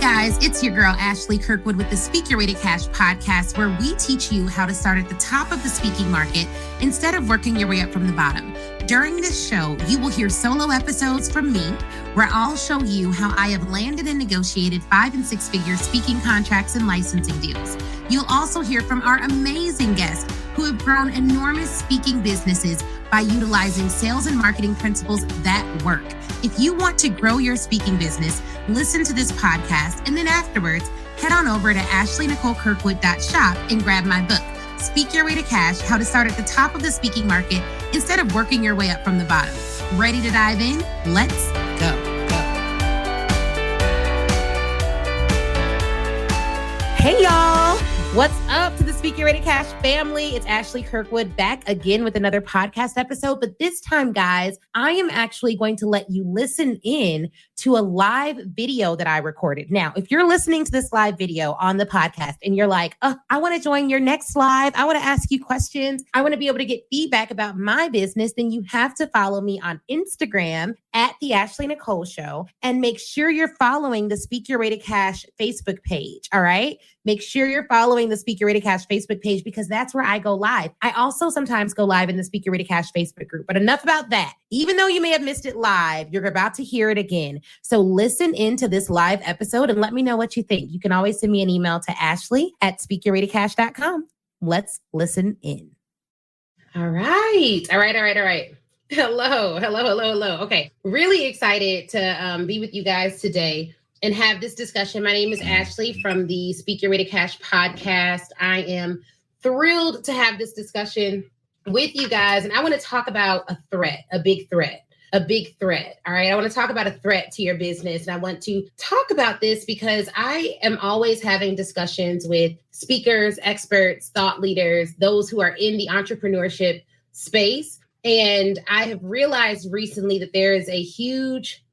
Guys, it's your girl, Ashley Kirkwood with the Speak Your Way to Cash podcast, where we teach you how to start at the top of the speaking market instead of working your way up from the bottom. During this show, you will hear solo episodes from me, where I'll show you how I have landed and negotiated 5- and 6-figure speaking contracts and licensing deals. You'll also hear from our amazing guests who have grown enormous speaking businesses by utilizing sales and marketing principles that work. If you want to grow your speaking business, listen to this podcast, and then afterwards, head on over to ashleynicolekirkwood.shop and grab my book, Speak Your Way to Cash, How to Start at the Top of the Speaking Market Instead of Working Your Way Up from the Bottom. Ready to dive in? Let's go. Hey, y'all. What's up to the Speak Your Way to Cash family? It's Ashley Kirkwood back again with another podcast episode. But this time, guys, I am actually going to let you listen in to a live video that I recorded. Now, if you're listening to this live video on the podcast and you're like, oh, I want to join your next live, I want to ask you questions, I want to be able to get feedback about my business, then you have to follow me on Instagram at the Ashley Nicole Show, and make sure you're following the Speak Your Way to Cash Facebook page. All right. Make sure you're following the Speak Your Way to Cash Facebook page, because that's where I go live. I also sometimes go live in the Speak Your Way to Cash Facebook group, but enough about that. Even though you may have missed it live, you're about to hear it again. So listen into this live episode and let me know what you think. You can always send me an email to ashley@speakyourwaytocash.com. Let's listen in. All right. Hello. Okay. Really excited to be with you guys today and have this discussion. My name is Ashley from the Speak Your Way to Cash podcast. I am thrilled to have this discussion with you guys. And I want to talk about a threat, a big threat. All right. I want to talk about a threat to your business. And I want to talk about this because I am always having discussions with speakers, experts, thought leaders, those who are in the entrepreneurship space. And I have realized recently that there is a huge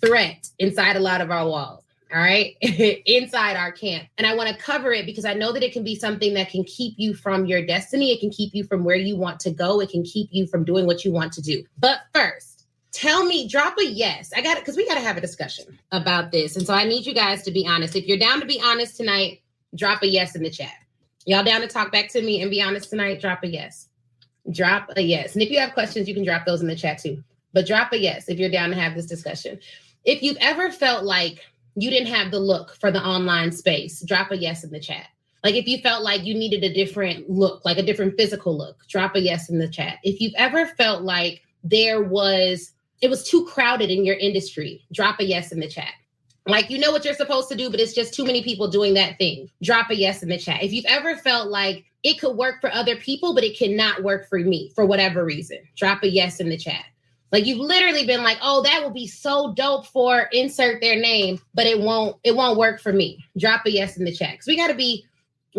threat inside a lot of our walls. All right. Inside our camp. And I want to cover it because I know that it can be something that can keep you from your destiny. It can keep you from where you want to go. It can keep you from doing what you want to do. But first, tell me, drop a yes. I got it, because we got to have a discussion about this. And so I need you guys to be honest. If you're down to be honest tonight, drop a yes in the chat. Y'all down to talk back to me and be honest tonight? Drop a yes. Drop a yes. And if you have questions, you can drop those in the chat too. But drop a yes if you're down to have this discussion. If you've ever felt like you didn't have the look for the online space, drop a yes in the chat. Like if you felt like you needed a different look, like a different physical look, drop a yes in the chat. If you've ever felt like it was too crowded in your industry, drop a yes in the chat. Like, you know what you're supposed to do, but it's just too many people doing that thing, drop a yes in the chat. If you've ever felt like it could work for other people, but it cannot work for me for whatever reason, drop a yes in the chat. Like you've literally been like, oh, that would be so dope for insert their name, but it won't work for me. Drop a yes in the chat. Because we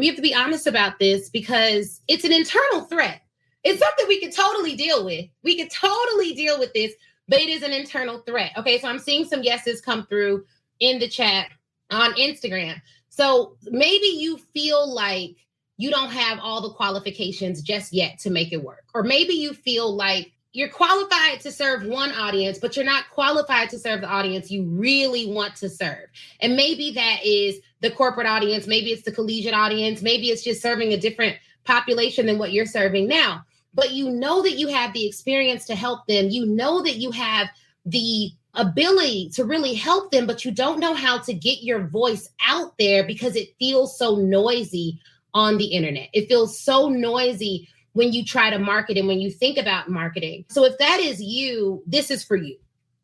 have to be honest about this, because it's an internal threat. It's something we can totally deal with. We can totally deal with this, but it is an internal threat. Okay, so I'm seeing some yeses come through in the chat on Instagram. So maybe you feel like you don't have all the qualifications just yet to make it work. Or maybe you feel like you're qualified to serve one audience, but you're not qualified to serve the audience you really want to serve. And maybe that is the corporate audience. Maybe it's the collegiate audience. Maybe it's just serving a different population than what you're serving now. But you know that you have the experience to help them. You know that you have the ability to really help them, but you don't know how to get your voice out there because it feels so noisy on the internet. It feels so noisy when you try to market and when you think about marketing. So if that is you, this is for you.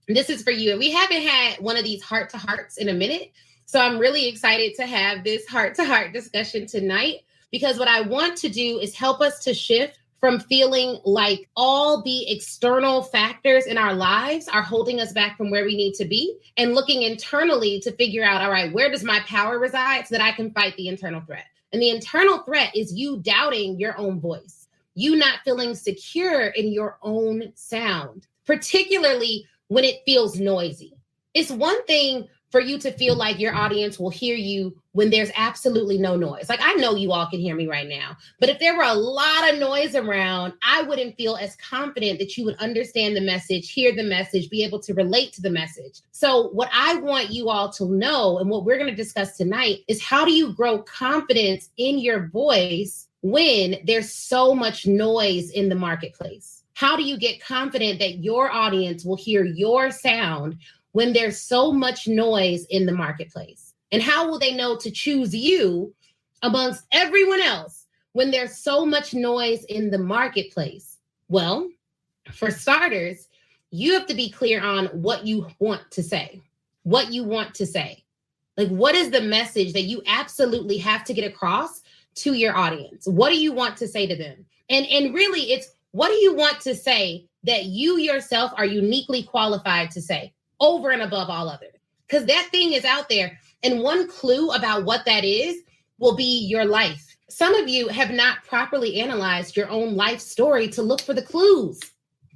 This is for you. And we haven't had one of these heart-to-hearts in a minute. So I'm really excited to have this heart-to-heart discussion tonight, because what I want to do is help us to shift from feeling like all the external factors in our lives are holding us back from where we need to be, and looking internally to figure out, all right, where does my power reside so that I can fight the internal threat? And the internal threat is you doubting your own voice. You not feeling secure in your own sound, particularly when it feels noisy. It's one thing for you to feel like your audience will hear you when there's absolutely no noise. Like, I know you all can hear me right now, but if there were a lot of noise around, I wouldn't feel as confident that you would understand the message, hear the message, be able to relate to the message. So what I want you all to know, and what we're going to discuss tonight, is how do you grow confidence in your voice when there's so much noise in the marketplace? How do you get confident that your audience will hear your sound when there's so much noise in the marketplace? And how will they know to choose you amongst everyone else when there's so much noise in the marketplace? Well, for starters, you have to be clear on what you want to say. What you want to say. Like, what is the message that you absolutely have to get across to your audience? What do you want to say to them? And really, it's what do you want to say that you yourself are uniquely qualified to say, over and above all others? Because that thing is out there. And one clue about what that is will be your life. Some of you have not properly analyzed your own life story to look for the clues.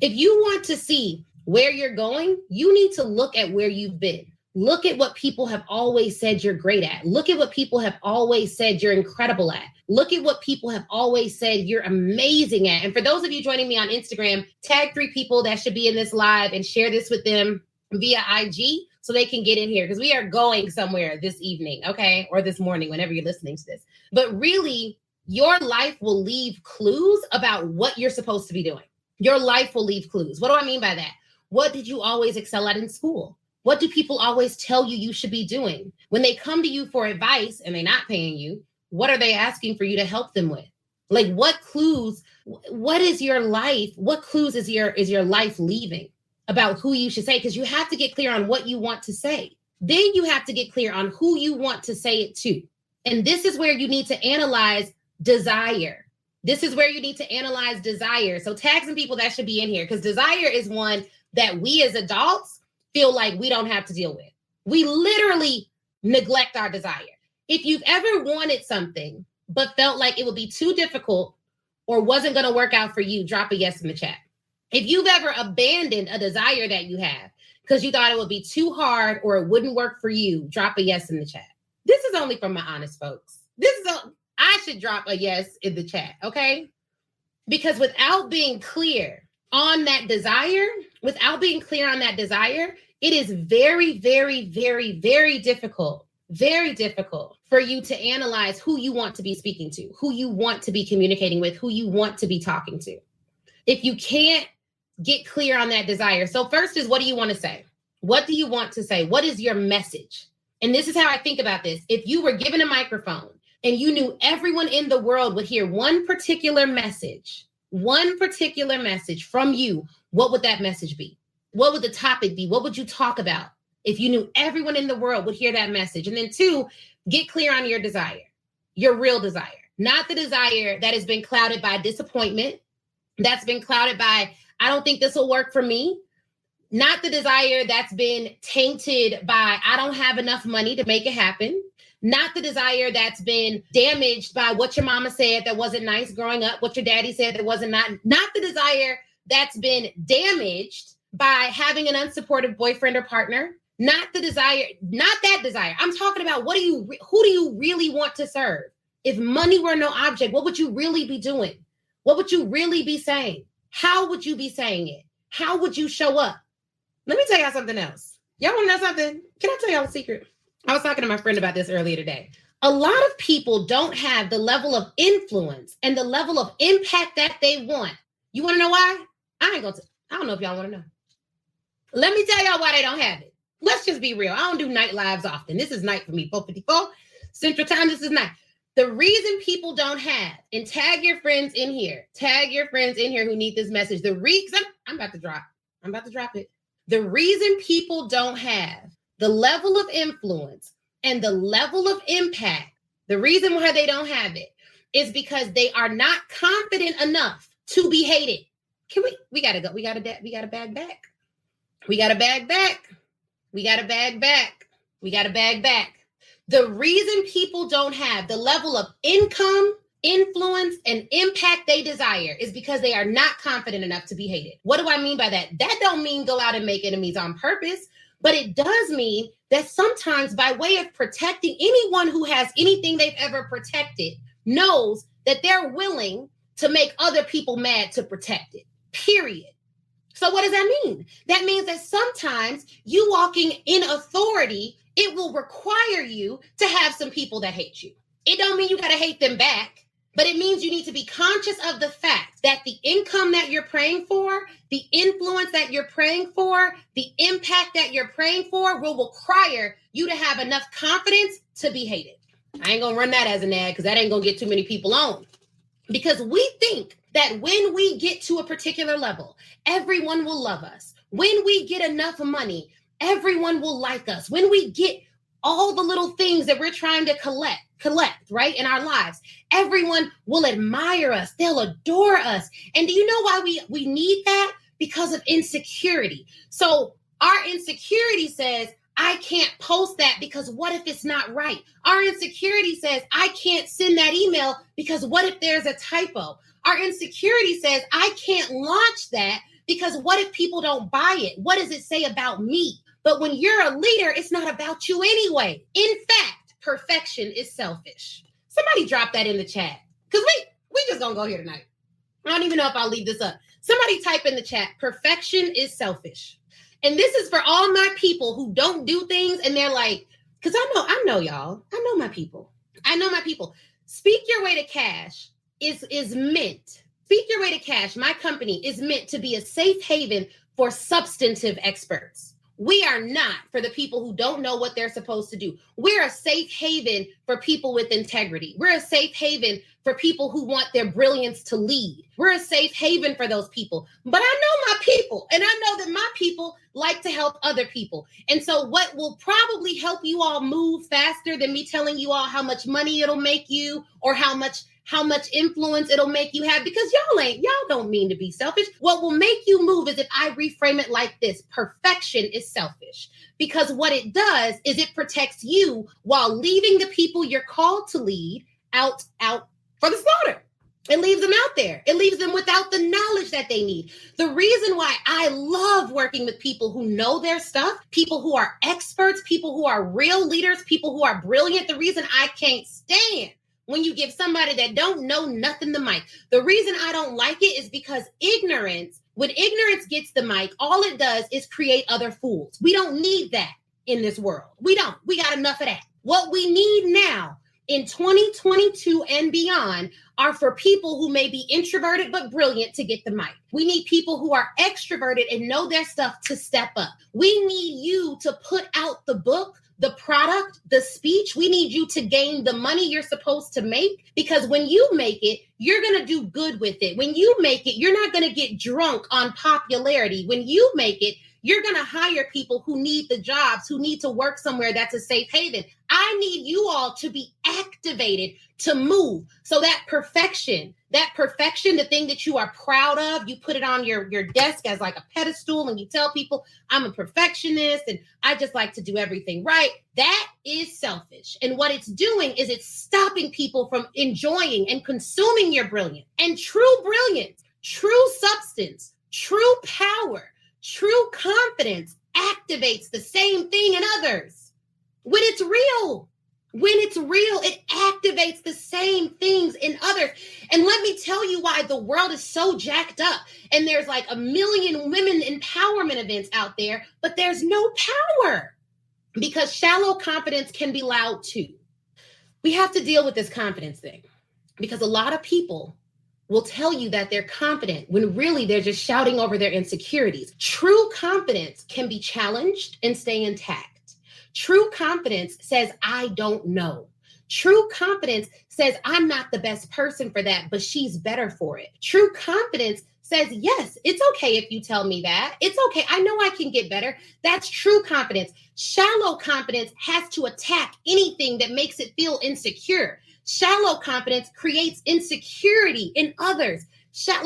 If you want to see where you're going, you need to look at where you've been. Look at what people have always said you're great at. Look at what people have always said you're incredible at. Look at what people have always said you're amazing at. And for those of you joining me on Instagram, tag 3 people that should be in this live and share this with them via IG so they can get in here, because we are going somewhere this evening, okay? Or this morning, whenever you're listening to this. But really, your life will leave clues about what you're supposed to be doing. Your life will leave clues. What do I mean by that? What did you always excel at in school? What do people always tell you you should be doing? When they come to you for advice and they're not paying you, what are they asking for you to help them with? Like, what clues, what is your life? What clues is your life leaving about who you should say? Because you have to get clear on what you want to say. Then you have to get clear on who you want to say it to. And this is where you need to analyze desire. This is where you need to analyze desire. So tag some people that should be in here, because desire is one that we as adults feel like we don't have to deal with. We literally neglect our desire. If you've ever wanted something, but felt like it would be too difficult or wasn't going to work out for you, drop a yes in the chat. If you've ever abandoned a desire that you have because you thought it would be too hard or it wouldn't work for you, drop a yes in the chat. This is only for my honest folks. I should drop a yes in the chat, okay? Because without being clear on that desire, it is very, very, very, very difficult for you to analyze who you want to be speaking to, who you want to be communicating with, who you want to be talking to. If you can't get clear on that desire. So first is, what do you want to say? What do you want to say? What is your message? And this is how I think about this. If you were given a microphone and you knew everyone in the world would hear one particular message from you, what would that message be? What would the topic be? What would you talk about if you knew everyone in the world would hear that message? And then 2, get clear on your desire, your real desire, not the desire that has been clouded by disappointment, that's been clouded by, I don't think this will work for me, not the desire that's been tainted by, I don't have enough money to make it happen, not the desire that's been damaged by what your mama said that wasn't nice growing up, what your daddy said that wasn't not the desire that's been damaged by having an unsupportive boyfriend or partner, not that desire. I'm talking about who do you really want to serve? If money were no object, what would you really be doing? What would you really be saying? How would you be saying it? How would you show up? Let me tell y'all something else. Y'all want to know something? Can I tell y'all a secret? I was talking to my friend about this earlier today. A lot of people don't have the level of influence and the level of impact that they want. You want to know why? I don't know if y'all want to know. Let me tell y'all why they don't have it. Let's just be real. I don't do night lives often. This is night for me. 4:54 Central Time. This is night. The reason people don't have, and tag your friends in here who need this message. The reason, I'm about to drop it. The reason people don't have the level of influence and the level of impact, the reason why they don't have it is because they are not confident enough to be hated. We gotta go. We gotta bag back. We gotta bag back. The reason people don't have the level of income, influence, and impact they desire is because they are not confident enough to be hated. What do I mean by that? That don't mean go out and make enemies on purpose. But it does mean that sometimes by way of protecting, anyone who has anything they've ever protected knows that they're willing to make other people mad to protect it, period. So what does that mean? That means that sometimes you walking in authority, it will require you to have some people that hate you. It don't mean you got to hate them back, but it means you need to be conscious of the fact that the income that you're praying for, the influence that you're praying for, the impact that you're praying for will require you to have enough confidence to be hated. I ain't gonna run that as an ad because that ain't gonna get too many people on. Because we think that when we get to a particular level, everyone will love us. When we get enough money, everyone will like us. When we get all the little things that we're trying to collect, right, in our lives, everyone will admire us. They'll adore us. And do you know why we need that? Because of insecurity. So our insecurity says, I can't post that because what if it's not right? Our insecurity says, I can't send that email because what if there's a typo? Our insecurity says, I can't launch that because what if people don't buy it? What does it say about me? But when you're a leader, it's not about you anyway. In fact, perfection is selfish. Somebody drop that in the chat because we just gonna go here tonight. I don't even know if I'll leave this up. Somebody type in the chat, perfection is selfish. And this is for all my people who don't do things and they're like, because I know y'all. I know my people. Speak Your Way to Cash is meant. Speak Your Way to Cash, my company, is meant to be a safe haven for substantive experts. We are not for the people who don't know what they're supposed to do. We're a safe haven for people with integrity. We're a safe haven for people who want their brilliance to lead. We're a safe haven for those people. But I know my people, and I know that my people like to help other people. And so what will probably help you all move faster than me telling you all how much money it'll make you or how much influence it'll make you have, because y'all don't mean to be selfish. What will make you move is if I reframe it like this: perfection is selfish, because what it does is it protects you while leaving the people you're called to lead out for the slaughter. It leaves them out there. It leaves them without the knowledge that they need. The reason why I love working with people who know their stuff, people who are experts, people who are real leaders, people who are brilliant, the reason I can't stand when you give somebody that don't know nothing the mic. The reason I don't like it is because when ignorance gets the mic, all it does is create other fools. We don't need that in this world. We don't. We got enough of that. What we need now in 2022 and beyond are for people who may be introverted but brilliant to get the mic. We need people who are extroverted and know their stuff to step up. We need you to put out the book, the product, the speech. We need you to gain the money you're supposed to make, because when you make it, you're going to do good with it. When you make it, you're not going to get drunk on popularity. When you make it, you're going to hire people who need the jobs, who need to work somewhere that's a safe haven. I need you all to be activated to move. So that perfection, the thing that you are proud of, you put it on your desk as like a pedestal and you tell people, I'm a perfectionist and I just like to do everything right. That is selfish. And what it's doing is it's stopping people from enjoying and consuming your brilliance. And true brilliance, true substance, true power, true confidence activates the same thing in others. When it's real, it activates the same things in others. And let me tell you why the world is so jacked up. And there's like 1 million women empowerment events out there, but there's no power, because shallow confidence can be loud too. We have to deal with this confidence thing, because a lot of people will tell you that they're confident when really they're just shouting over their insecurities. True confidence can be challenged and stay intact. True confidence says, I don't know. True confidence says, I'm not the best person for that, but she's better for it. True confidence says, yes, it's okay if you tell me that. It's okay. I know I can get better. That's true confidence. Shallow confidence has to attack anything that makes it feel insecure. Shallow confidence creates insecurity in others. Do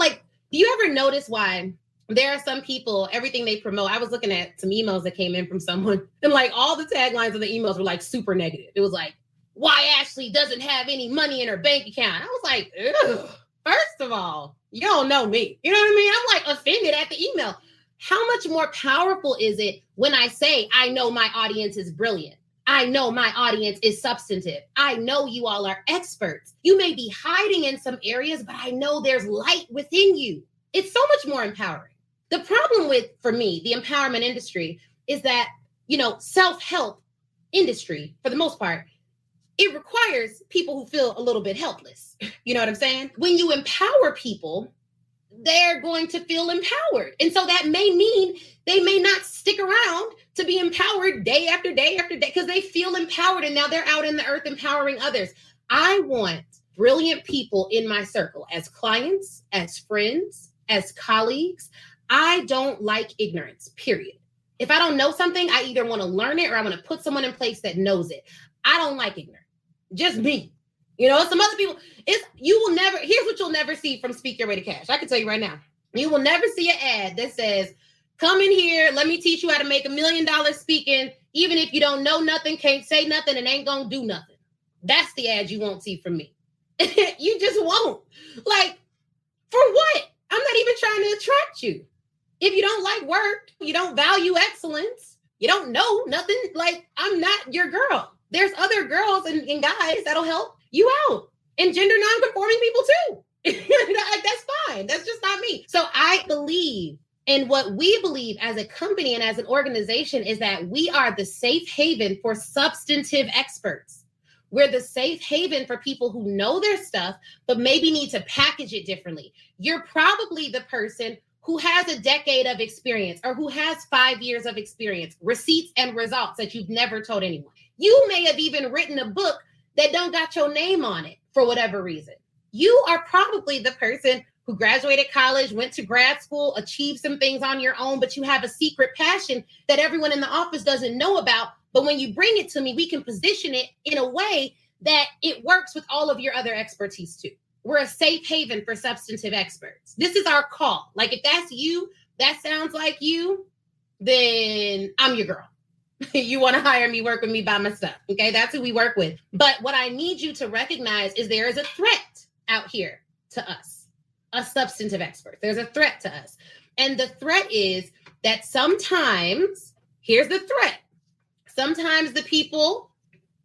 you ever notice why there are some people, everything they promote? I was looking at some emails that came in from someone, and like all the taglines of the emails were like super negative. It was like, why Ashley doesn't have any money in her bank account. I was like, ugh. First of all, you don't know me. You know what I mean? I'm like offended at the email. How much more powerful is it when I say, I know my audience is brilliant. I know my audience is substantive. I know you all are experts. You may be hiding in some areas, but I know there's light within you. It's so much more empowering. The problem with, for me, the empowerment industry is that, self-help industry, for the most part, it requires people who feel a little bit helpless. You know what I'm saying? When you empower people, they're going to feel empowered. And so that may mean they may not stick around to be empowered day after day after day because they feel empowered and now they're out in the earth empowering others. I want brilliant people in my circle as clients, as friends, as colleagues. I don't like ignorance, period. If I don't know something, I either want to learn it or I want to put someone in place that knows it. I don't like ignorance. Just me. Some other people, here's what you'll never see from Speak Your Way to Cash. I can tell you right now. You will never see an ad that says, come in here, let me teach you how to make $1 million speaking, even if you don't know nothing, can't say nothing, and ain't gonna do nothing. That's the ad you won't see from me. You just won't. Like, for what? I'm not even trying to attract you. If you don't like work, you don't value excellence, you don't know nothing, like, I'm not your girl. There's other girls and guys that'll help you out, and gender non-conforming people too. That's fine. That's just not me. So I believe in what we believe as a company and as an organization is that we are the safe haven for substantive experts. We're the safe haven for people who know their stuff, but maybe need to package it differently. You're probably the person who has a decade of experience or who has 5 years of experience, receipts and results that you've never told anyone. You may have even written a book that don't got your name on it for whatever reason. You are probably the person who graduated college, went to grad school, achieved some things on your own, but you have a secret passion that everyone in the office doesn't know about. But when you bring it to me, we can position it in a way that it works with all of your other expertise too. We're a safe haven for substantive experts. This is our call. Like, if that's you, that sounds like you, then I'm your girl. You want to hire me, work with me, buy my stuff. Okay, that's who we work with. But what I need you to recognize is there is a threat out here to us, us substantive experts. There's a threat to us. And the threat is that sometimes, here's the threat. Sometimes the people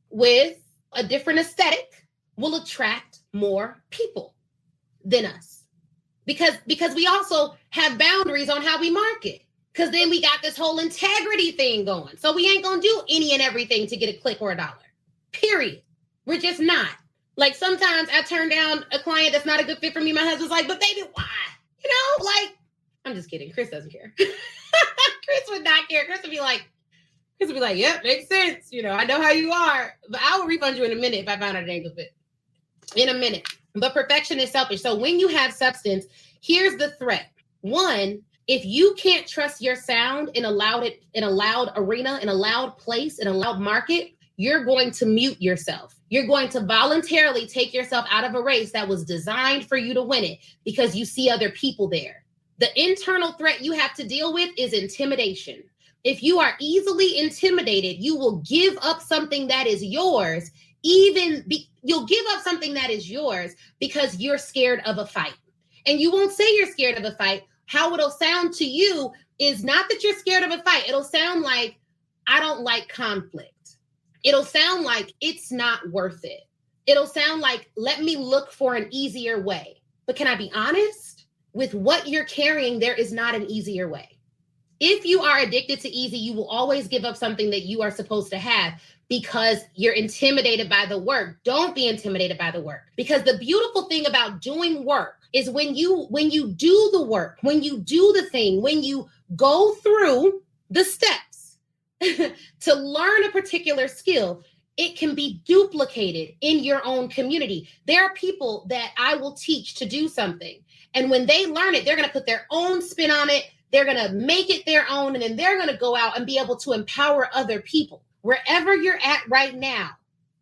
with a different aesthetic will attract more people than us. Because we also have boundaries on how we market. Because then we got this whole integrity thing going. So we ain't going to do any and everything to get a click or a dollar. Period. We're just not. Like, sometimes I turn down a client that's not a good fit for me. My husband's like, but baby, why? I'm just kidding. Chris doesn't care. Chris would not care. Chris would be like, yep, makes sense. I know how you are. But I will refund you in a minute if I found out it ain't good fit. In a minute. But perfection is selfish. So when you have substance, here's the threat. One, if you can't trust your sound in a loud arena, in a loud place, in a loud market, you're going to mute yourself. You're going to voluntarily take yourself out of a race that was designed for you to win it because you see other people there. The internal threat you have to deal with is intimidation. If you are easily intimidated, you will give up something that is yours. You'll give up something that is yours because you're scared of a fight. And you won't say you're scared of a fight. How it'll sound to you is not that you're scared of a fight. It'll sound like, I don't like conflict. It'll sound like it's not worth it. It'll sound like, let me look for an easier way. But can I be honest? With what you're carrying, there is not an easier way. If you are addicted to easy, you will always give up something that you are supposed to have because you're intimidated by the work. Don't be intimidated by the work. Because the beautiful thing about doing work is when you do the work, when you do the thing, when you go through the steps to learn a particular skill, it can be duplicated in your own community. There are people that I will teach to do something. And when they learn it, they're going to put their own spin on it. They're going to make it their own. And then they're going to go out and be able to empower other people. Wherever you're at right now,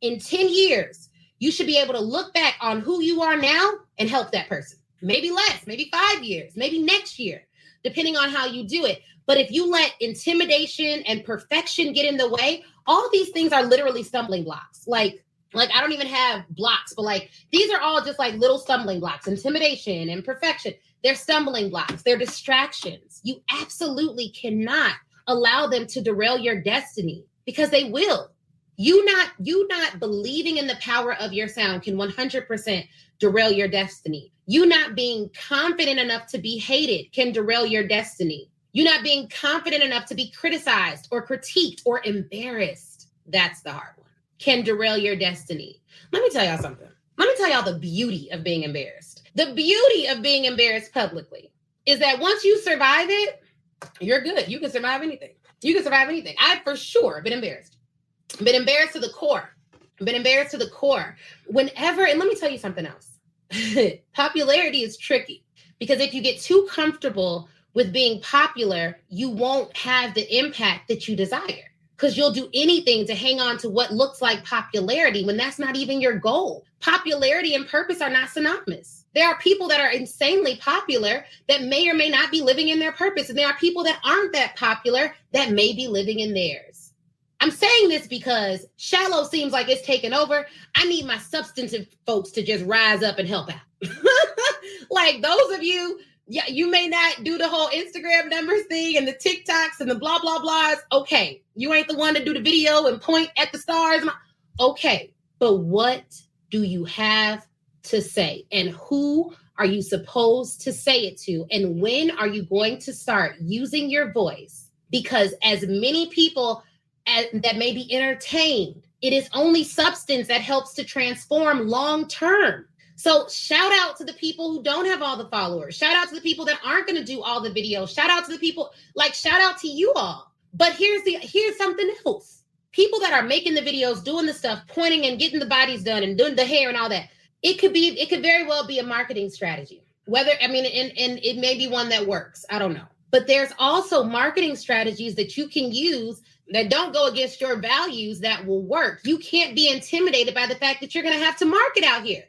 in 10 years, you should be able to look back on who you are now and help that person. Maybe less, maybe 5 years, maybe next year, depending on how you do it. But if you let intimidation and perfection get in the way, all these things are literally stumbling blocks. Like I don't even have blocks, but these are all just like little stumbling blocks, intimidation and perfection. They're stumbling blocks. They're distractions. You absolutely cannot allow them to derail your destiny, because they will. You not believing in the power of your sound can 100% derail your destiny. You not being confident enough to be hated can derail your destiny. You not being confident enough to be criticized or critiqued or embarrassed, that's the hard one, can derail your destiny. Let me tell y'all something. Let me tell y'all the beauty of being embarrassed. The beauty of being embarrassed publicly is that once you survive it, you're good. You can survive anything. You can survive anything. I've for sure been embarrassed. Been embarrassed to the core. Been embarrassed to the core. Whenever, and let me tell you something else. Popularity is tricky, because if you get too comfortable with being popular, you won't have the impact that you desire, because you'll do anything to hang on to what looks like popularity when that's not even your goal. Popularity and purpose are not synonymous. There are people that are insanely popular that may or may not be living in their purpose. And there are people that aren't that popular that may be living in theirs. I'm saying this because shallow seems like it's taken over. I need my substantive folks to just rise up and help out. Like those of you, yeah, you may not do the whole Instagram numbers thing and the TikToks and the blah, blah, blahs. Okay. You ain't the one to do the video and point at the stars. Okay. But what do you have to say, and who are you supposed to say it to? And when are you going to start using your voice? Because as many people that may be entertained, it is only substance that helps to transform long term. So shout out to the people who don't have all the followers. Shout out to the people that aren't going to do all the videos. Shout out to the people, like shout out to you all. But here's something else. People that are making the videos, doing the stuff, pointing and getting the bodies done and doing the hair and all that. It could very well be a marketing strategy. And it may be one that works. I don't know. But there's also marketing strategies that you can use that don't go against your values that will work. You can't be intimidated by the fact that you're going to have to market out here.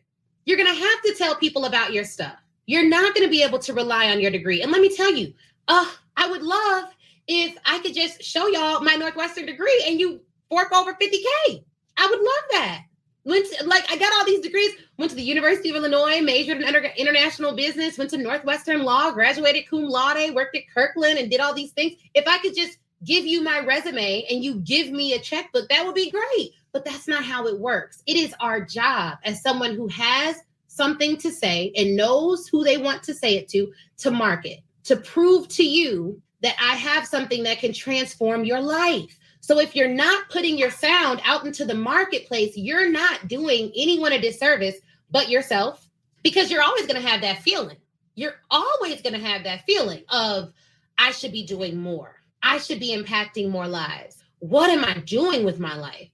You're going to have to tell people about your stuff. You're not going to be able to rely on your degree. And let me tell you, I would love if I could just show y'all my Northwestern degree and you fork over $50K. I would love that. I got all these degrees, went to the University of Illinois, majored in international business, went to Northwestern Law, graduated cum laude, worked at Kirkland and did all these things. If I could just give you my resume and you give me a checkbook, that would be great. But that's not how it works. It is our job as someone who has something to say and knows who they want to say it to market, to prove to you that I have something that can transform your life. So if you're not putting your sound out into the marketplace, you're not doing anyone a disservice but yourself, because you're always going to have that feeling. You're always going to have that feeling of, I should be doing more. I should be impacting more lives. What am I doing with my life?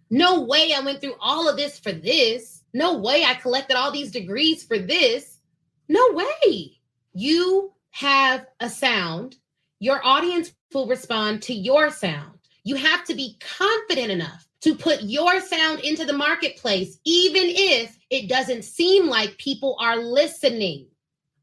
No way I went through all of this for this. No way I collected all these degrees for this. No way. You have a sound. Your audience will respond to your sound. You have to be confident enough to put your sound into the marketplace, even if it doesn't seem like people are listening.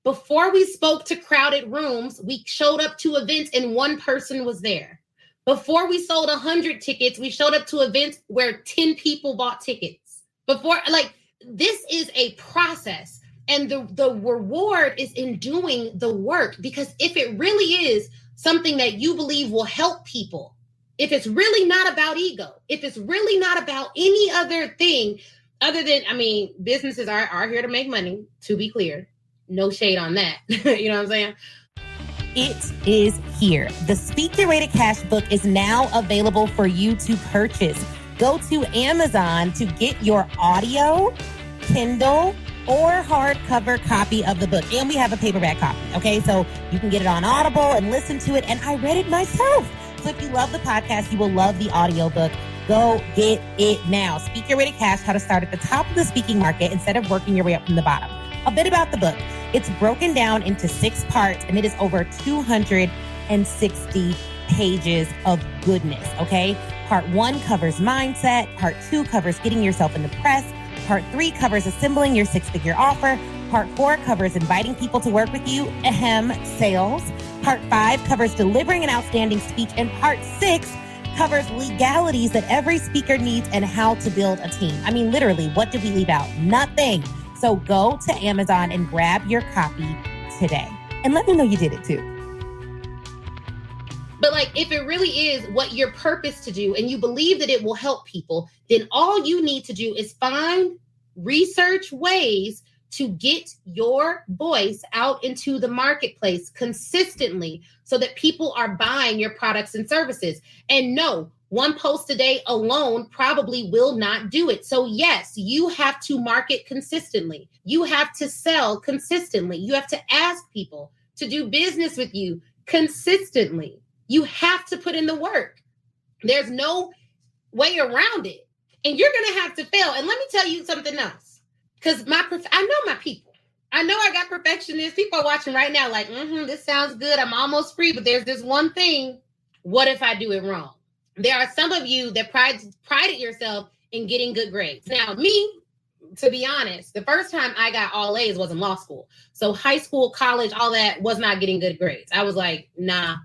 Before we spoke to crowded rooms, we showed up to events and one person was there. Before we sold 100 tickets, we showed up to events where 10 people bought tickets. This is a process, and the reward is in doing the work. Because if it really is something that you believe will help people, if it's really not about ego, if it's really not about any other thing other than, businesses are here to make money, to be clear. No shade on that. You know what I'm saying? It is here. The Speak Your Way to Cash book is now available for you to purchase. Go to Amazon to get your audio, Kindle, or hardcover copy of the book. And we have a paperback copy, okay? So you can get it on Audible and listen to it. And I read it myself. So if you love the podcast, you will love the audiobook. Go get it now. Speak Your Way to Cash, how to start at the top of the speaking market instead of working your way up from the bottom. A bit about the book. It's broken down into 6 parts, and it is over 260 pages of goodness, okay? Part 1 covers mindset. Part 2 covers getting yourself in the press. Part 3 covers assembling your 6-figure offer. Part 4 covers inviting people to work with you, sales. Part 5 covers delivering an outstanding speech. And Part 6 covers legalities that every speaker needs and how to build a team. Literally, what did we leave out? Nothing. So go to Amazon and grab your copy today. And let me know you did it too. But like, if it really is what your purpose to do and you believe that it will help people, then all you need to do is research ways to get your voice out into the marketplace consistently so that people are buying your products and services. And no, one post a day alone probably will not do it. So yes, you have to market consistently. You have to sell consistently. You have to ask people to do business with you consistently. You have to put in the work. There's no way around it. And you're going to have to fail. And let me tell you something else. Because I know my people. I know I got perfectionists. People are watching right now like, this sounds good. I'm almost free. But there's this one thing. What if I do it wrong? There are some of you that prided yourself in getting good grades. Now, me, to be honest, the first time I got all A's was in law school. So high school, college, all that was not getting good grades. I was like, nah,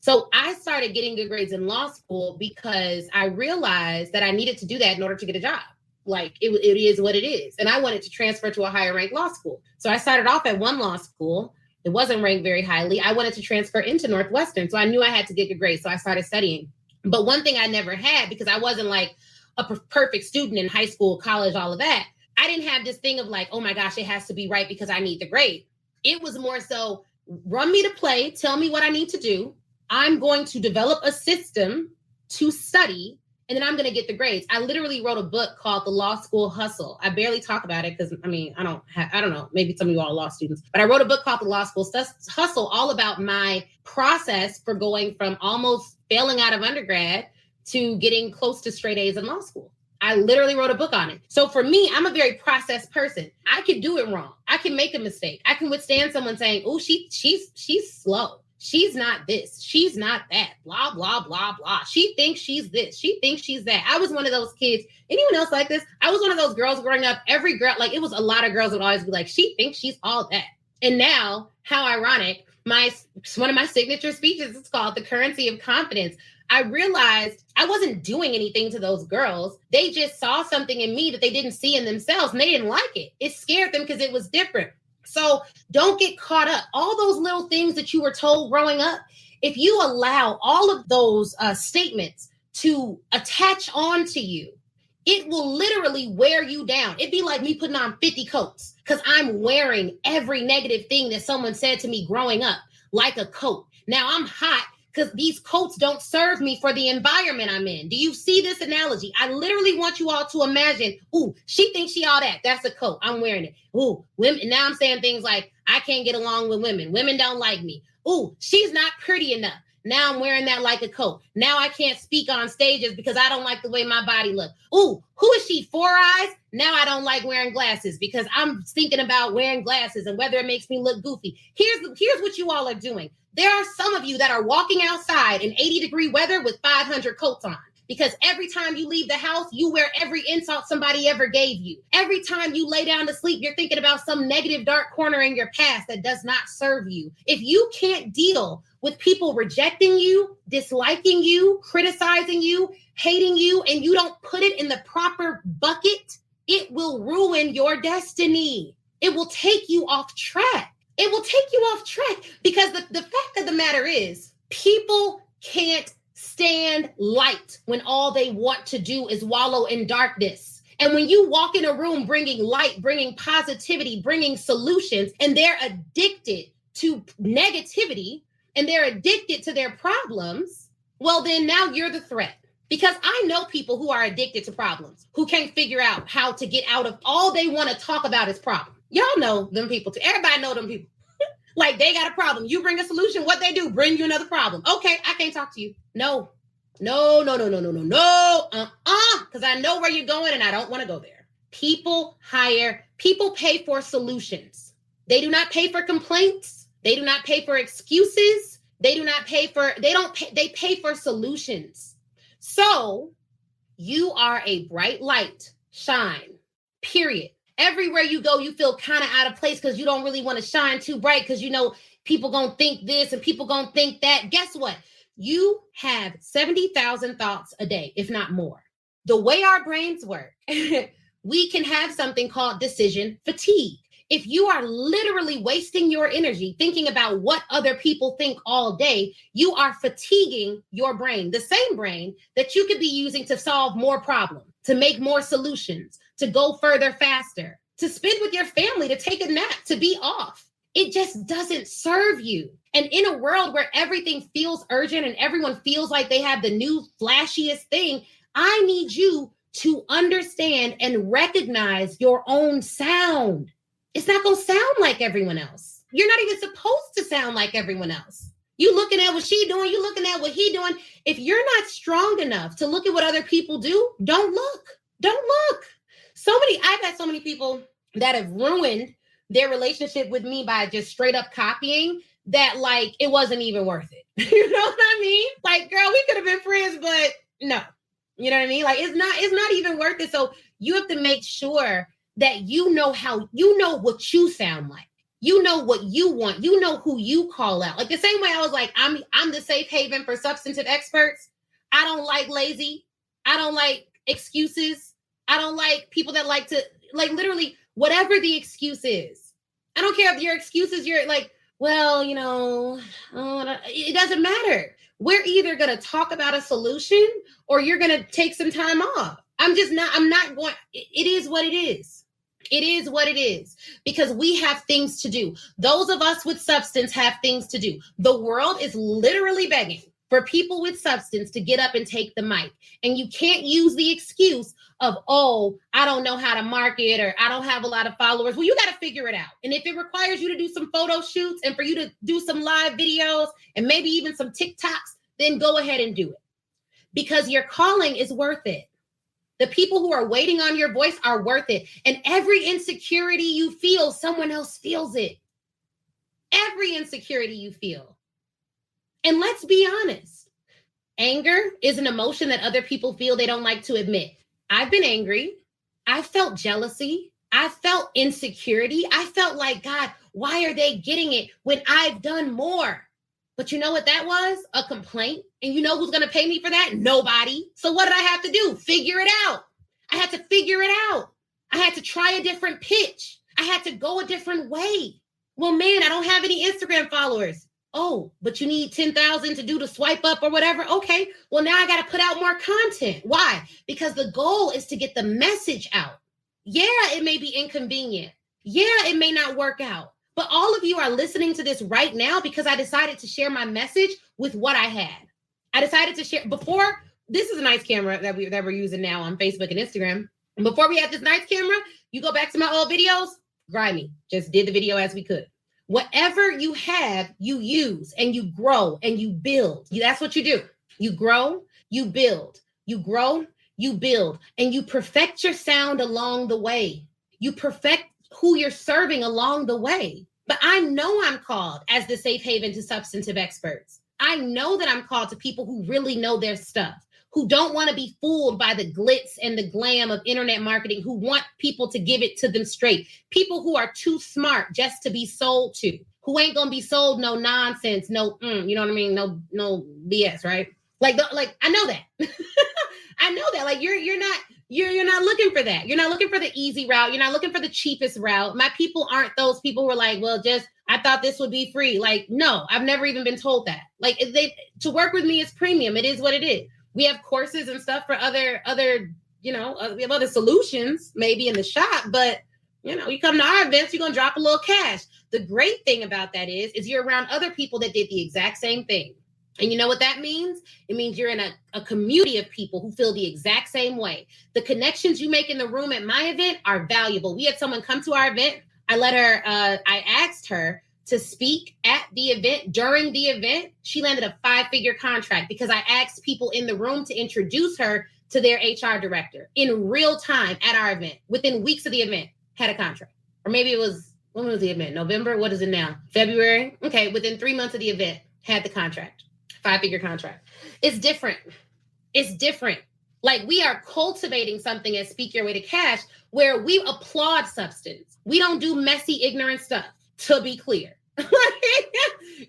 So I started getting good grades in law school because I realized that I needed to do that in order to get a job. Like it is what it is. And I wanted to transfer to a higher ranked law school. So I started off at one law school. It wasn't ranked very highly. I wanted to transfer into Northwestern. So I knew I had to get good grades. So I started studying. But one thing I never had, because I wasn't like a perfect student in high school, college, all of that. I didn't have this thing of like, oh my gosh, it has to be right because I need the grade. It was more so run me to play, tell me what I need to do. I'm going to develop a system to study, and then I'm going to get the grades. I literally wrote a book called The Law School Hustle. I barely talk about it because, I don't know, maybe some of you all are law students, but I wrote a book called The Law School Hustle, all about my process for going from almost failing out of undergrad to getting close to straight A's in law school. I literally wrote a book on it. So for me, I'm a very process person. I can do it wrong. I can make a mistake. I can withstand someone saying, oh, she's slow. She's not this. She's not that. Blah, blah, blah, blah. She thinks she's this. She thinks she's that. I was one of those kids. Anyone else like this? I was one of those girls growing up. Every girl, like it was a lot of girls would always be like, she thinks she's all that. And now, how ironic, one of my signature speeches is called The Currency of Confidence. I realized I wasn't doing anything to those girls. They just saw something in me that they didn't see in themselves and they didn't like it. It scared them because it was different. So don't get caught up. All those little things that you were told growing up, if you allow all of those statements to attach on to you, it will literally wear you down. It'd be like me putting on 50 coats because I'm wearing every negative thing that someone said to me growing up like a coat. Now I'm hot because these coats don't serve me for the environment I'm in. Do you see this analogy? I literally want you all to imagine, ooh, she thinks she all that. That's a coat. I'm wearing it. Ooh, women. Now I'm saying things like, I can't get along with women. Women don't like me. Ooh, she's not pretty enough. Now I'm wearing that like a coat. Now I can't speak on stages because I don't like the way my body looks. Ooh, who is she? 4 eyes? Now I don't like wearing glasses because I'm thinking about wearing glasses and whether it makes me look goofy. Here's what you all are doing. There are some of you that are walking outside in 80-degree weather with 500 coats on because every time you leave the house, you wear every insult somebody ever gave you. Every time you lay down to sleep, you're thinking about some negative dark corner in your past that does not serve you. If you can't deal with people rejecting you, disliking you, criticizing you, hating you, and you don't put it in the proper bucket, it will ruin your destiny. It will take you off track. It will take you off track because the fact of the matter is people can't stand light when all they want to do is wallow in darkness. And when you walk in a room bringing light, bringing positivity, bringing solutions, and they're addicted to negativity and they're addicted to their problems, well, then now you're the threat. Because I know people who are addicted to problems, who can't figure out how to get out of all they want to talk about is problems. Y'all know them people too. Everybody know them people. Like they got a problem. You bring a solution. What they do, bring you another problem. Okay, I can't talk to you. No. Because I know where you're going and I don't want to go there. People pay for solutions. They do not pay for complaints. They do not pay for excuses. They pay for solutions. So you are a bright light, shine, period. Everywhere you go, you feel kind of out of place because you don't really want to shine too bright because you know people going to think this and people going to think that. Guess what? You have 70,000 thoughts a day, if not more. The way our brains work, we can have something called decision fatigue. If you are literally wasting your energy thinking about what other people think all day, you are fatiguing your brain, the same brain that you could be using to solve more problems, to make more solutions, to go further faster, to spend with your family, to take a nap, to be off. It just doesn't serve you. And in a world where everything feels urgent and everyone feels like they have the new flashiest thing, I need you to understand and recognize your own sound. It's not going to sound like everyone else. You're not even supposed to sound like everyone else. You looking at what she doing, you looking at what he doing. If you're not strong enough to look at what other people do, don't look. Don't look. I've had so many people that have ruined their relationship with me by just straight up copying that, like, it wasn't even worth it. You know what I mean? Like, girl, we could have been friends, but no. You know what I mean? Like, it's not even worth it. So you have to make sure that you know what you sound like. You know what you want. You know who you call out. Like the same way I was like, I'm the safe haven for substantive experts. I don't like lazy. I don't like excuses. I don't like people that like to, like, literally whatever the excuse is. I don't care if your excuse is you're like, well, you know, it doesn't matter. We're either going to talk about a solution or you're going to take some time off. I'm not going, it is what it is. It is what it is, because we have things to do. Those of us with substance have things to do. The world is literally begging for people with substance to get up and take the mic. And you can't use the excuse of, oh, I don't know how to market or I don't have a lot of followers. Well, you got to figure it out. And if it requires you to do some photo shoots and for you to do some live videos and maybe even some TikToks, then go ahead and do it, because your calling is worth it. The people who are waiting on your voice are worth it. And every insecurity you feel, someone else feels it. Every insecurity you feel. And let's be honest, anger is an emotion that other people feel they don't like to admit. I've been angry. I felt jealousy. I felt insecurity. I felt like, God, why are they getting it when I've done more? But you know what that was? A complaint. And you know who's going to pay me for that? Nobody. So what did I have to do? Figure it out. I had to figure it out. I had to try a different pitch. I had to go a different way. Well, man, I don't have any Instagram followers. Oh, but you need 10,000 to do the swipe up or whatever. Okay, well, now I got to put out more content. Why? Because the goal is to get the message out. Yeah, it may be inconvenient. Yeah, it may not work out. But all of you are listening to this right now because I decided to share my message with what I had. I decided to share before. This is a nice camera that we're using now on Facebook and Instagram. And before we had this nice camera, you go back to my old videos, grimy, just did the video as we could. Whatever you have, you use and you grow and you build. That's what you do. You grow, you build, you grow, you build, and you perfect your sound along the way. You perfect who you're serving along the way. But I know I'm called as the safe haven to substantive experts. I know that I'm called to people who really know their stuff, who don't want to be fooled by the glitz and the glam of internet marketing, who want people to give it to them straight. People who are too smart just to be sold to, who ain't going to be sold no nonsense, no, you know what I mean? No BS, right? Like I know that. I know that. Like you're not looking for that. You're not looking for the easy route. You're not looking for the cheapest route. My people aren't those people who are like, well, I thought this would be free. Like, no, I've never even been told that. Like to work with me is premium. It is what it is. We have courses and stuff for other, we have other solutions maybe in the shop, but you come to our events, you're going to drop a little cash. The great thing about that is you're around other people that did the exact same thing. And you know what that means? It means you're in a community of people who feel the exact same way. The connections you make in the room at my event are valuable. We had someone come to our event. I asked her to speak at the event. During the event, she landed a 5-figure contract because I asked people in the room to introduce her to their HR director in real time at our event. Within weeks of the event, had a contract. Or maybe it was, when was the event? November? What is it now? February? Okay, within 3 months of the event, had the contract. 5-figure contract. It's different. It's different. Like we are cultivating something at Speak Your Way to Cash where we applaud substance. We don't do messy, ignorant stuff, to be clear.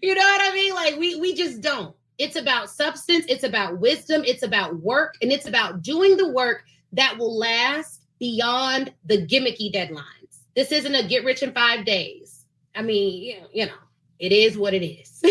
You know what I mean? Like we just don't. It's about substance. It's about wisdom. It's about work. And it's about doing the work that will last beyond the gimmicky deadlines. This isn't a get rich in 5 days. I mean, it is what it is.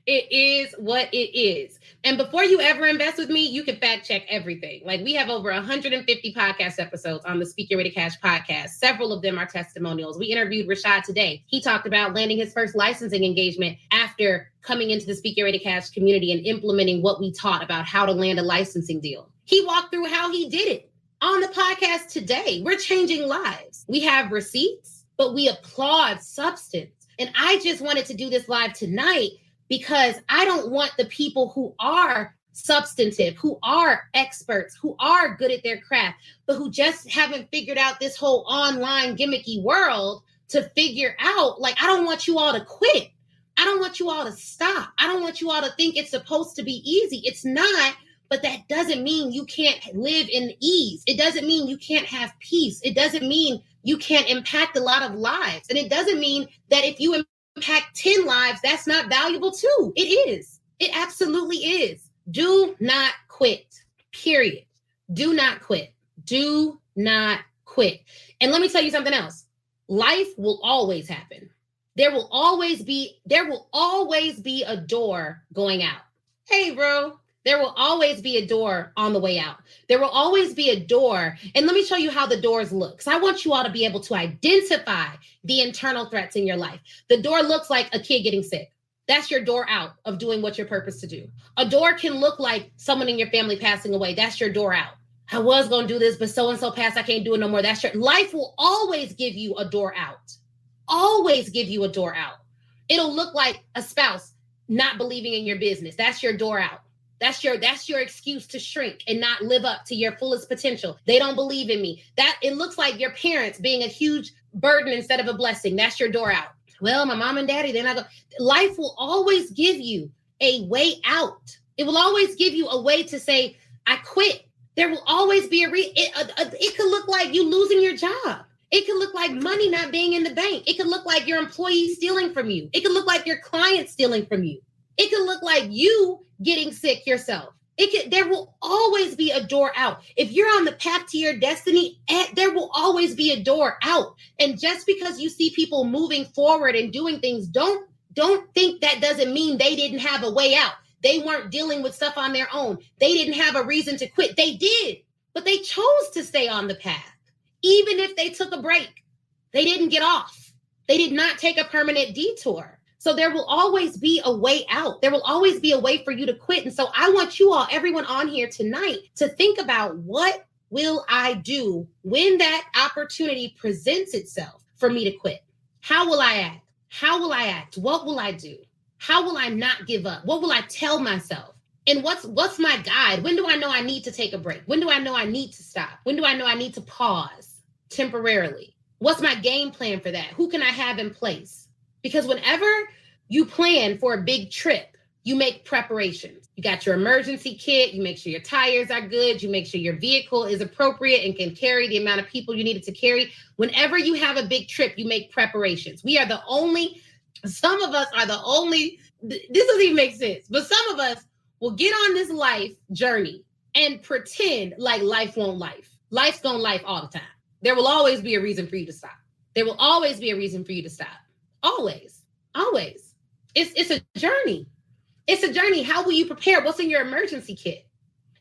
It is what it is. And before you ever invest with me, you can fact check everything. Like, we have over 150 podcast episodes on the Speak Your Way to Cash podcast. Several of them are testimonials. We interviewed Rashad today. He talked about landing his first licensing engagement after coming into the Speak Your Way to Cash community and implementing what we taught about how to land a licensing deal. He walked through how he did it on the podcast today. We're changing lives. We have receipts, but we applaud substance. And I just wanted to do this live tonight because I don't want the people who are substantive, who are experts, who are good at their craft, but who just haven't figured out this whole online gimmicky world to figure out, like, I don't want you all to quit. I don't want you all to stop. I don't want you all to think it's supposed to be easy. It's not, but that doesn't mean you can't live in ease. It doesn't mean you can't have peace. It doesn't mean you can't impact a lot of lives. And it doesn't mean that if you impact 10 lives, that's not valuable too. It is. It absolutely is. Do not quit, period. Do not quit. Do not quit. And let me tell you something else. Life will always happen. There will always be a door going out. Hey, bro. There will always be a door on the way out. There will always be a door. And let me show you how the doors look. So I want you all to be able to identify the internal threats in your life. The door looks like a kid getting sick. That's your door out of doing what you're purposed to do. A door can look like someone in your family passing away. That's your door out. I was going to do this, but so-and-so passed. I can't do it no more. That's your life will always give you a door out. Always give you a door out. It'll look like a spouse not believing in your business. That's your door out. That's your excuse to shrink and not live up to your fullest potential. They don't believe in me. That it looks like your parents being a huge burden instead of a blessing. That's your door out. Well, my mom and daddy, they're not going. Life will always give you a way out. It will always give you a way to say, I quit. There will always be it could look like you losing your job. It could look like money not being in the bank. It could look like your employee stealing from you. It could look like your client stealing from you. It could look like you getting sick yourself. There will always be a door out. If you're on the path to your destiny, there will always be a door out. And just because you see people moving forward and doing things, don't think that doesn't mean they didn't have a way out. They weren't dealing with stuff on their own. They didn't have a reason to quit. They did, but they chose to stay on the path. Even if they took a break, they didn't get off. They did not take a permanent detour. So there will always be a way out. There will always be a way for you to quit. And so I want you all, everyone on here tonight, to think about, what will I do when that opportunity presents itself for me to quit? How will I act? How will I act? What will I do? How will I not give up? What will I tell myself? And what's my guide? When do I know I need to take a break? When do I know I need to stop? When do I know I need to pause temporarily? What's my game plan for that? Who can I have in place? Because whenever you plan for a big trip, you make preparations. You got your emergency kit. You make sure your tires are good. You make sure your vehicle is appropriate and can carry the amount of people you need it to carry. Whenever you have a big trip, you make preparations. Some of us are the only, this doesn't even make sense, but some of us will get on this life journey and pretend like life won't life. Life's gonna life all the time. There will always be a reason for you to stop. There will always be a reason for you to stop. Always. It's a journey. It's a journey. How will you prepare? What's in your emergency kit?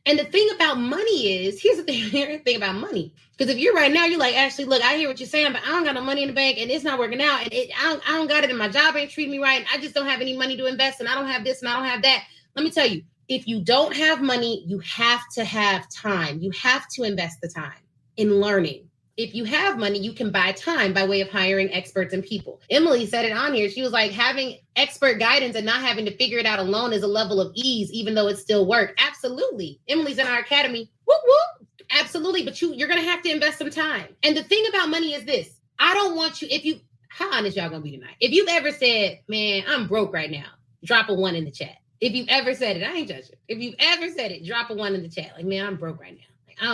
And the thing about money is, here's the thing about money. Because if you're right now, you're like, Ashley, look, I hear what you're saying, but I don't got no money in the bank and it's not working out. And I don't got it and my job ain't treating me right. And I just don't have any money to invest and I don't have this and I don't have that. Let me tell you, if you don't have money, you have to have time. You have to invest the time in learning. If you have money, you can buy time by way of hiring experts and people. Emily said it on here. She was like, having expert guidance and not having to figure it out alone is a level of ease, even though it's still work. Absolutely. Emily's in our academy. Whoop, whoop. Absolutely. But you're going to have to invest some time. And the thing about money is this. I don't want you, how honest y'all going to be tonight? If you've ever said, man, I'm broke right now, drop a 1 in the chat. If you've ever said it, I ain't judging. If you've ever said it, drop a 1 in the chat. Like, man, I'm broke right now. Like, I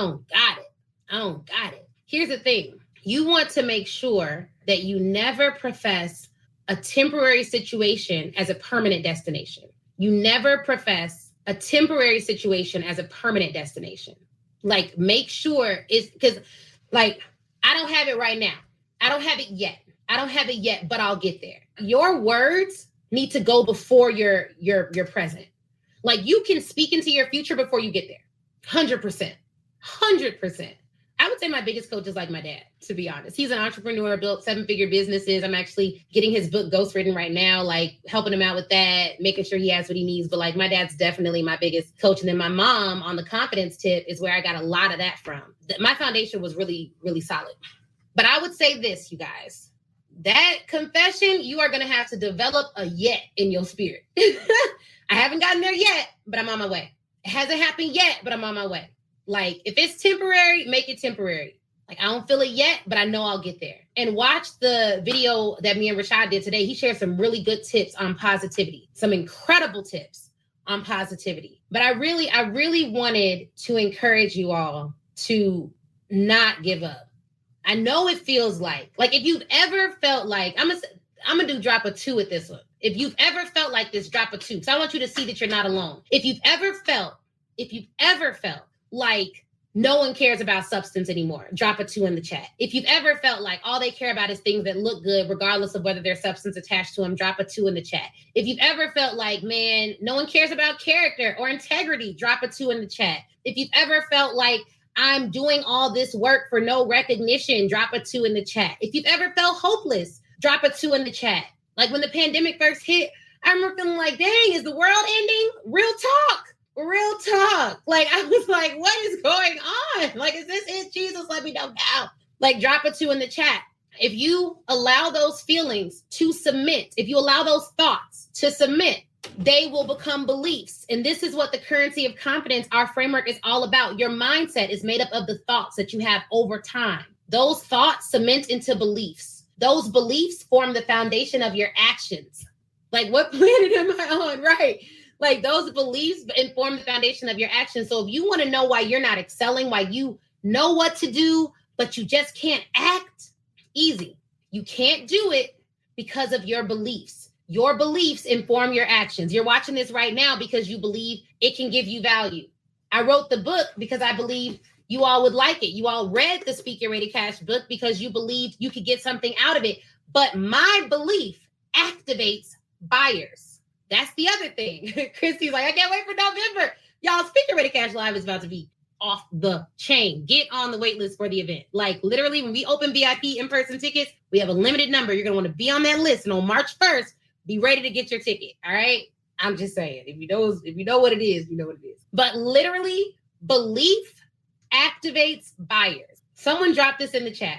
don't got it. Here's the thing. You want to make sure that you never profess a temporary situation as a permanent destination. You never profess a temporary situation as a permanent destination. Like, make sure it's because, like, I don't have it right now. I don't have it yet. I don't have it yet, but I'll get there. Your words need to go before your present. Like you can speak into your future before you get there. 100%. 100%. I would say my biggest coach is like my dad, to be honest. He's an entrepreneur, built 7-figure businesses. I'm actually getting his book ghostwritten right now, like helping him out with that, making sure he has what he needs. But like my dad's definitely my biggest coach. And then my mom on the confidence tip is where I got a lot of that from. My foundation was really, really solid. But I would say this, you guys, that confession, you are going to have to develop a yet in your spirit. I haven't gotten there yet, but I'm on my way. It hasn't happened yet, but I'm on my way. Like, if it's temporary, make it temporary. Like, I don't feel it yet, but I know I'll get there. And watch the video that me and Rashad did today. He shared some really good tips on positivity, some incredible tips on positivity. But I really wanted to encourage you all to not give up. I know it feels like if you've ever felt like, I'm gonna do drop a 2 at this one. If you've ever felt like this, drop a 2. Because I want you to see that you're not alone. If you've ever felt like no one cares about substance anymore, drop a 2 in the chat. If you've ever felt like all they care about is things that look good, regardless of whether there's substance attached to them, drop a 2 in the chat. If you've ever felt like, man, no one cares about character or integrity, drop a 2 in the chat. If you've ever felt like I'm doing all this work for no recognition, drop a 2 in the chat. If you've ever felt hopeless, drop a 2 in the chat. Like when the pandemic first hit, I remember feeling like, dang, is the world ending? Real talk. Like, I was like, what is going on? Like, is this it? Jesus, let me know now. Like, drop a 2 in the chat. If you allow those feelings to submit, if you allow those thoughts to submit, they will become beliefs. And this is what the currency of confidence, our framework, is all about. Your mindset is made up of the thoughts that you have over time. Those thoughts cement into beliefs. Those beliefs form the foundation of your actions. Like, what planet am I on? Right. Like, those beliefs inform the foundation of your actions. So if you want to know why you're not excelling, why you know what to do, but you just can't act, easy. You can't do it because of your beliefs. Your beliefs inform your actions. You're watching this right now because you believe it can give you value. I wrote the book because I believe you all would like it. You all read the Speak Your Way to Cash book because you believed you could get something out of it. But my belief activates buyers. That's the other thing. Christy's like, I can't wait for November. Y'all, Speak Your Way to Cash Live is about to be off the chain. Get on the wait list for the event. Like, literally, when we open VIP in-person tickets, we have a limited number. You're going to want to be on that list. And on March 1st, be ready to get your ticket. All right? I'm just saying. If you know what it is, you know what it is. But literally, belief activates buyers. Someone dropped this in the chat.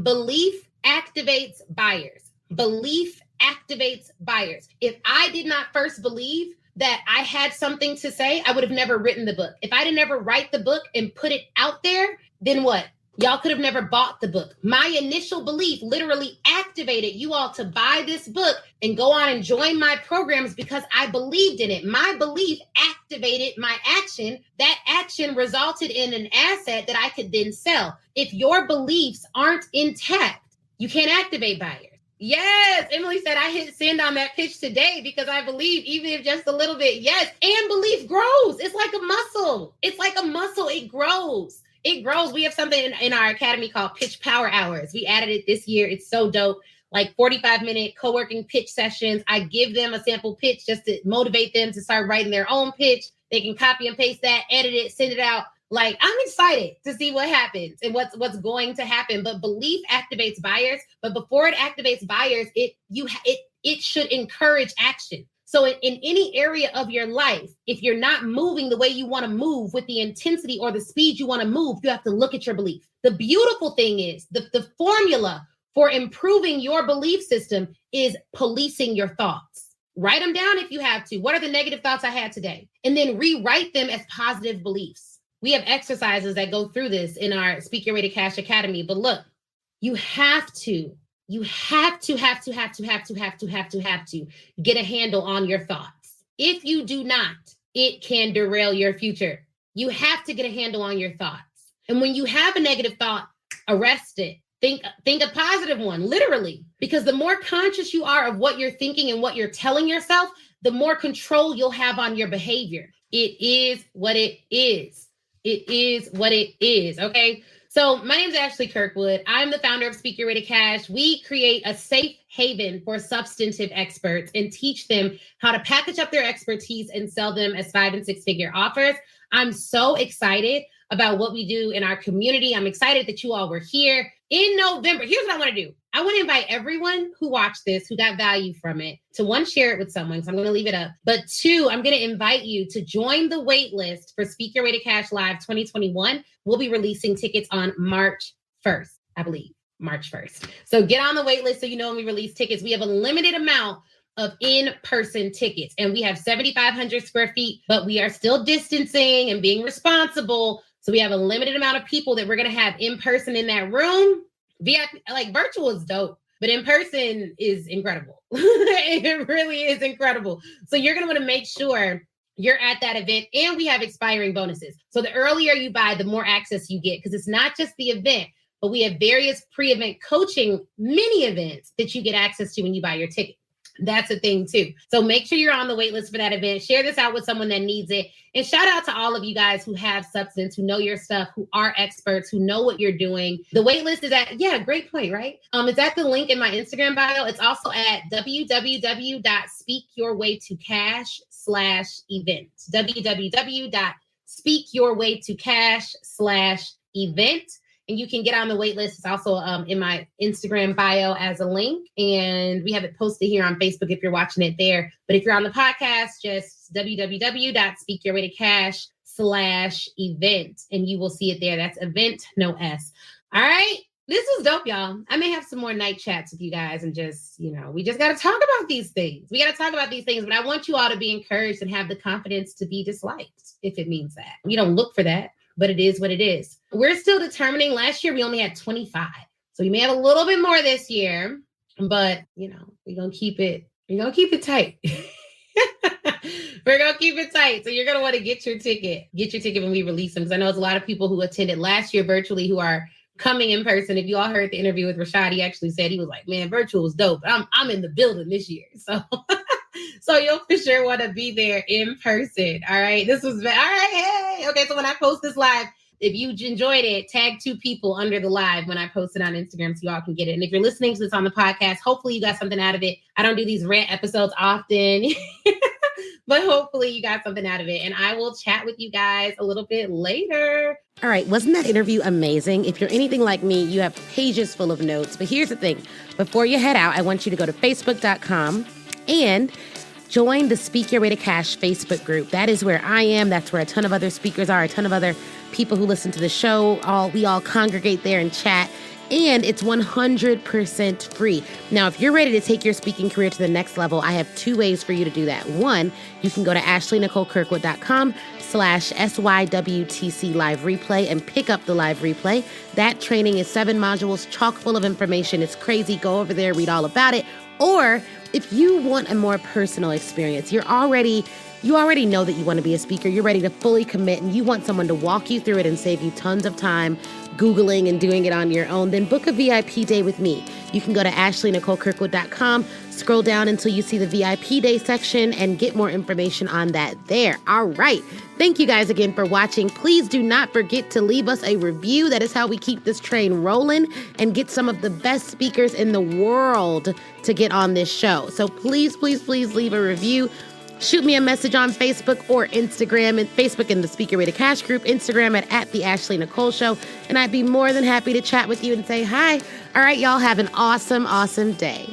Belief activates buyers. Belief activates buyers. If I did not first believe that I had something to say, I would have never written the book. If I didn't ever write the book and put it out there, then what? Y'all could have never bought the book. My initial belief literally activated you all to buy this book and go on and join my programs because I believed in it. My belief activated my action. That action resulted in an asset that I could then sell. If your beliefs aren't intact, you can't activate buyers. Yes, Emily said I hit send on that pitch today because I believe, even if just a little bit. Yes, and belief grows. It's like a muscle. It's like a muscle. It grows. It grows. We have something in our academy called Pitch Power Hours. We added it this year. It's so dope. Like 45-minute co-working pitch sessions. I give them a sample pitch just to motivate them to start writing their own pitch. They can copy and paste that, edit it, send it out. Like, I'm excited to see what happens and what's going to happen. But belief activates buyers. But before it activates buyers, it should encourage action. So in any area of your life, if you're not moving the way you want to move with the intensity or the speed you want to move, you have to look at your belief. The beautiful thing is the formula for improving your belief system is policing your thoughts. Write them down if you have to. What are the negative thoughts I had today? And then rewrite them as positive beliefs. We have exercises that go through this in our Speak Your Way to Cash Academy. But look, you have to get a handle on your thoughts. If you do not, it can derail your future. You have to get a handle on your thoughts. And when you have a negative thought, arrest it. Think a positive one, literally, because the more conscious you are of what you're thinking and what you're telling yourself, the more control you'll have on your behavior. It is what it is. It is what it is. Okay. So my name is Ashley Kirkwood. I'm the founder of Speak Your Way to Cash. We create a safe haven for substantive experts and teach them how to package up their expertise and sell them as 5- and 6-figure offers. I'm so excited about what we do in our community. I'm excited that you all were here in November. Here's what I want to do. I want to invite everyone who watched this, who got value from it, to 1, share it with someone, because I'm going to leave it up. But 2, I'm going to invite you to join the waitlist for Speak Your Way to Cash Live 2021. We'll be releasing tickets on March 1st, I believe, March 1st. So get on the waitlist so you know when we release tickets. We have a limited amount of in-person tickets, and we have 7,500 square feet, but we are still distancing and being responsible. So we have a limited amount of people that we're going to have in person in that room. VIP, like virtual is dope, but in person is incredible. It really is incredible. So you're going to want to make sure you're at that event, and we have expiring bonuses. So the earlier you buy, the more access you get, because it's not just the event, but we have various pre-event coaching mini events that you get access to when you buy your ticket. That's a thing too. So make sure you're on the wait list for that event. Share this out with someone that needs it. And shout out to all of you guys who have substance, who know your stuff, who are experts, who know what you're doing. The wait list is at, great point, right? It's at the link in my Instagram bio. It's also at www.speakyourwaytocash/event. www.speakyourwaytocash/event. And you can get on the wait list. It's also in my Instagram bio as a link. And we have it posted here on Facebook if you're watching it there. But if you're on the podcast, just www.speakyourwaytocash/event. And you will see it there. That's event, no S. All right. This was dope, y'all. I may have some more night chats with you guys and just, we just got to talk about these things. We got to talk about these things. But I want you all to be encouraged and have the confidence to be disliked, if it means that. We don't look for that, but it is what it is. We're still determining. Last year, we only had 25. So you may have a little bit more this year, but we're going to keep it tight. We're going to keep it tight. So you're going to want to get your ticket when we release them. Because I know there's a lot of people who attended last year virtually who are coming in person. If you all heard the interview with Rashad, he actually said, he was like, man, virtual was dope. But I'm in the building this year. So so you'll for sure want to be there in person. All right. All right. Hey. Okay. So when I post this live, if you enjoyed it, tag 2 people under the live when I post it on Instagram so you all can get it. And if you're listening to this on the podcast, hopefully you got something out of it. I don't do these rant episodes often, but hopefully you got something out of it. And I will chat with you guys a little bit later. All right. Wasn't that interview amazing? If you're anything like me, you have pages full of notes. But here's the thing. Before you head out, I want you to go to facebook.com and join the Speak Your Way to Cash Facebook group. That is where I am. That's where a ton of other speakers are, a ton of other people who listen to the show. We all congregate there and chat. And it's 100% free. Now, if you're ready to take your speaking career to the next level, I have 2 ways for you to do that. 1, you can go to ashleynicolekirkwood.com/SYWTC live replay and pick up the live replay. That training is 7 modules, chock full of information. It's crazy. Go over there, read all about it. Or if you want a more personal experience, you already know that you want to be a speaker, you're ready to fully commit, and you want someone to walk you through it and save you tons of time Googling and doing it on your own, then book a VIP day with me. You can go to ashleynicolekirkwood.com, scroll down until you see the VIP day section, and get more information on that there. All right. Thank you guys again for watching. Please do not forget to leave us a review. That is how we keep this train rolling and get some of the best speakers in the world to get on this show. So please, please, please leave a review. Shoot me a message on Facebook or Instagram, and Facebook in the Speak Your Way to Cash group, Instagram at the Ashley Nicole Show. And I'd be more than happy to chat with you and say hi. All right, y'all have an awesome, awesome day.